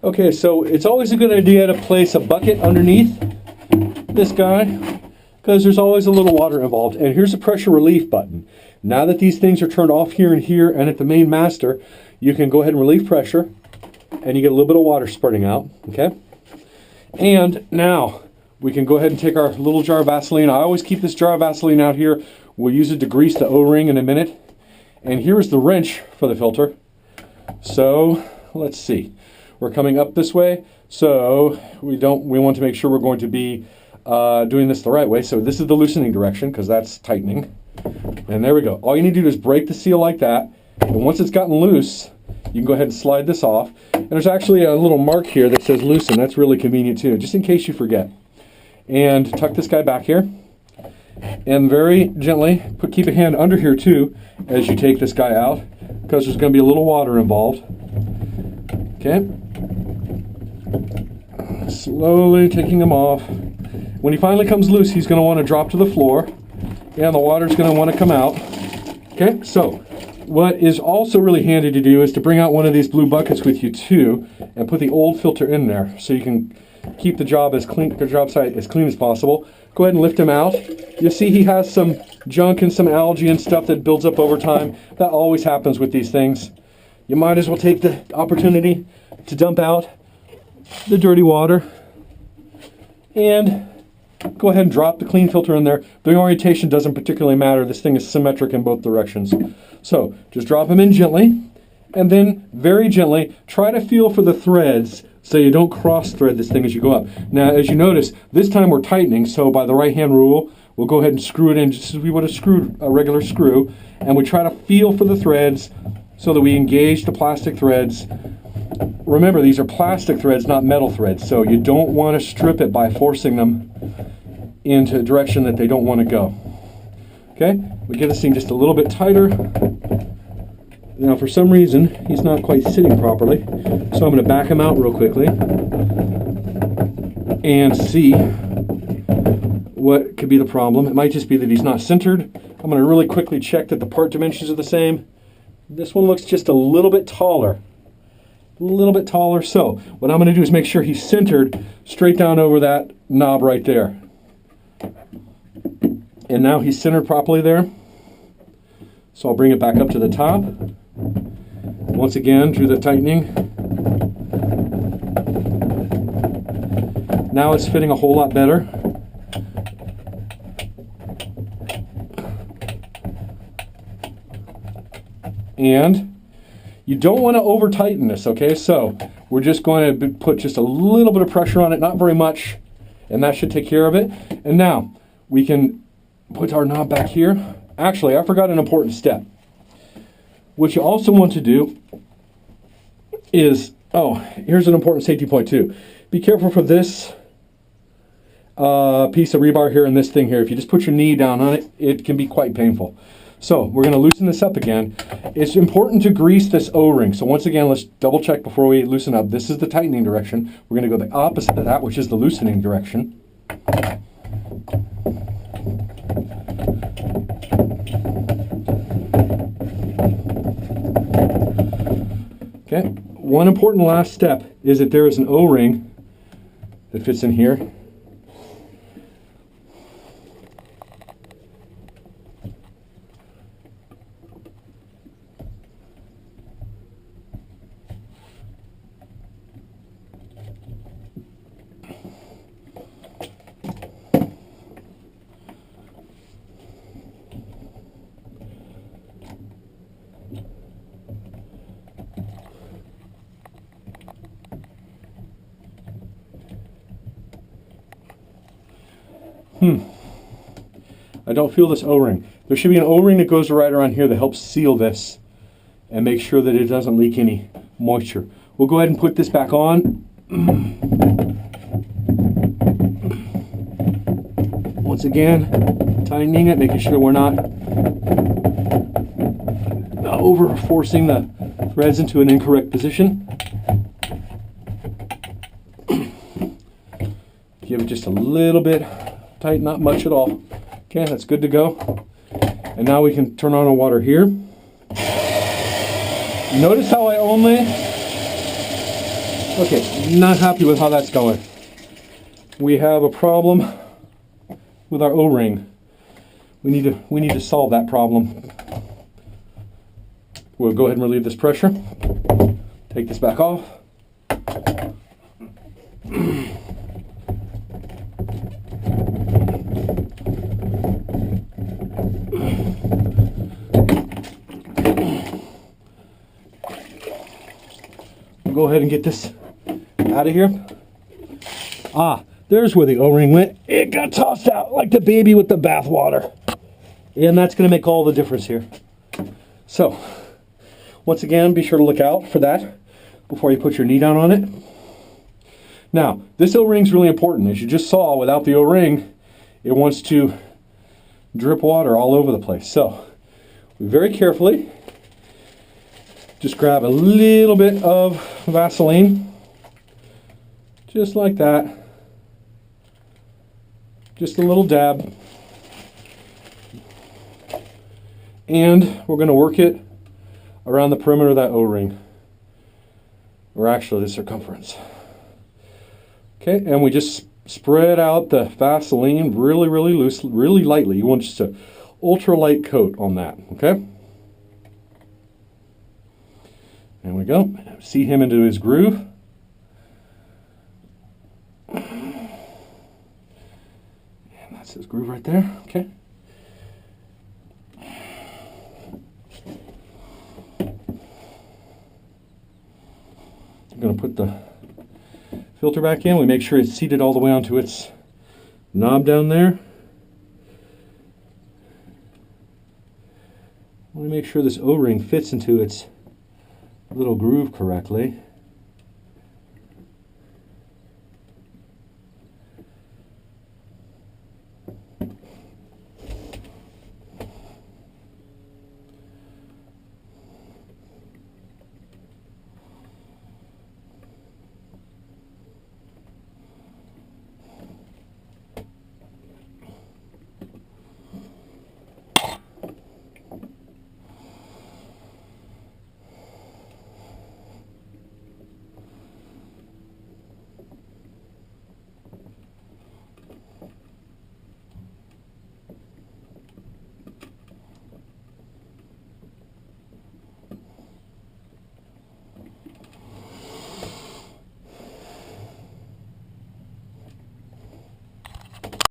Okay, so it's always a good idea to place a bucket underneath this guy because there's always a little water involved. And here's a pressure relief button. Now that these things are turned off here and at the main master, you can go ahead and relieve pressure and you get a little bit of water spurting out, okay? And now we can go ahead and take our little jar of Vaseline. I always keep this jar of Vaseline out here. We'll use it to grease the O-ring in a minute. And here's the wrench for the filter. So let's see. We're coming up this way, so we want to make sure we're going to be doing this the right way. So this is the loosening direction because that's tightening. And there we go. All you need to do is break the seal like that. And once it's gotten loose, you can go ahead and slide this off. And there's actually a little mark here that says loosen. That's really convenient too, just in case you forget. And tuck this guy back here. And very gently, keep a hand under here too as you take this guy out because there's going to be a little water involved. Okay. Slowly taking him off. When he finally comes loose, he's going to want to drop to the floor and the water's going to want to come out. Okay, so what is also really handy to do is to bring out one of these blue buckets with you too and put the old filter in there so you can keep the job site as clean as possible. Go ahead and lift him out. You see he has some junk and some algae and stuff that builds up over time. That always happens with these things. You might as well take the opportunity to dump out the dirty water and go ahead and drop the clean filter in there. The orientation doesn't particularly matter. This thing is symmetric in both directions. So just drop them in gently and then very gently try to feel for the threads so you don't cross thread this thing as you go up. Now as you notice, this time we're tightening, so by the right hand rule we'll go ahead and screw it in just as we would have screwed a regular screw, and we try to feel for the threads so that we engage the plastic threads. Remember, these are plastic threads, not metal threads, so you don't want to strip it by forcing them into a direction that they don't want to go. Okay, we get this thing just a little bit tighter. Now for some reason, he's not quite sitting properly, so I'm going to back him out real quickly and see what could be the problem. It might just be that he's not centered. I'm going to really quickly check that the part dimensions are the same. This one looks just a little bit taller. A little bit taller. So what I'm going to do is make sure he's centered straight down over that knob right there. And now he's centered properly there. So I'll bring it back up to the top. Once again, do the tightening. Now it's fitting a whole lot better. And you don't want to over tighten this, okay? So we're just going to put just a little bit of pressure on it, not very much, and that should take care of it. And now we can put our knob back here. Actually, I forgot an important step. What you also want to do is, here's an important safety point too. Be careful for this piece of rebar here and this thing here. If you just put your knee down on it, it can be quite painful. So we're going to loosen this up again. It's important to grease this O-ring. So once again, let's double check before we loosen up. This is the tightening direction. We're going to go the opposite of that, which is the loosening direction. Okay, one important last step is that there is an O-ring that fits in here. I don't feel this O-ring. There should be an O-ring that goes right around here that helps seal this and make sure that it doesn't leak any moisture. We'll go ahead and put this back on. Once again, tightening it, making sure we're not over forcing the threads into an incorrect position. Give it just a little bit tight, not much at all. Okay, that's good to go. And now we can turn on our water here. Notice how I only Okay, not happy with how that's going. We have a problem with our O-ring. We need to solve that problem. We'll go ahead and relieve this pressure. Take this back off. We'll go ahead and get this out of here. Ah, there's where the O-ring went. It got tossed out like the baby with the bathwater. And that's going to make all the difference here. So, once again, be sure to look out for that before you put your knee down on it. Now, this O-ring is really important. As you just saw, without the O-ring, it wants to drip water all over the place. So, very carefully, just grab a little bit of Vaseline, just like that. Just a little dab. And we're going to work it around the perimeter of that O-ring, or actually the circumference. Okay, and we just spread out the Vaseline really, really loose, really lightly. You want just an ultra light coat on that, okay? There we go. See him into his groove. And that's his groove right there, okay? I'm going to put the filter back in. We make sure it's seated all the way onto its knob down there. I want to make sure this O-ring fits into its little groove correctly.